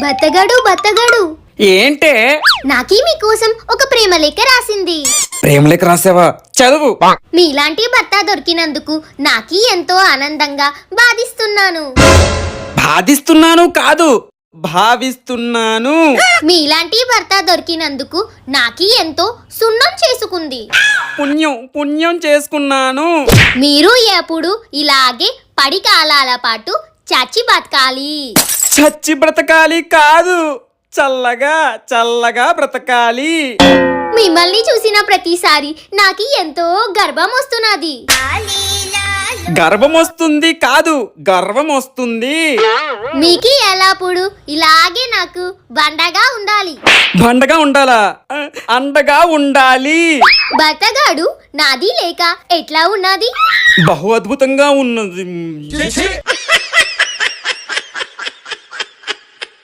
బత్తగాడు ఏంటే? నాకీ మీకోసం ఒక ప్రేమ లేఖ రాసింది. ప్రేమ లేఖ రాసావా? చదువు. మీలాంటి భర్త దొరికినందుకు నాకీ ఎంతో ఆనందంగా బాధిస్తున్నాను. బాధిస్తున్నాను కాదు, భావిస్తున్నాను. మీలాంటి భర్త దొరికినందుకు నాకీ ఎంతో సున్నం చేసుకుంది. పుణ్యం చేసుకున్నాను. మీరు ఎప్పుడు ఇలాగే పడి కాలాల పాటు చచ్చి బతకాలి. చచ్చి బ్రతకాలి కాదు, చల్లగా బ్రతకాలి. మిమ్మల్ని చూసిన ప్రతిసారి నాకి ఎంతో గర్వం వస్తున్నది. గర్వం వస్తుంది కాదు, గర్వం వస్తుంది. మీకి ఎల్లప్పుడు ఇలాగే నాకు బండగా ఉండాలి. బండగా ఉండాలా? అండగా ఉండాలి. భర్తగాడు నాది లేక ఎట్లా ఉన్నది? బహు అద్భుతంగా ఉన్నది.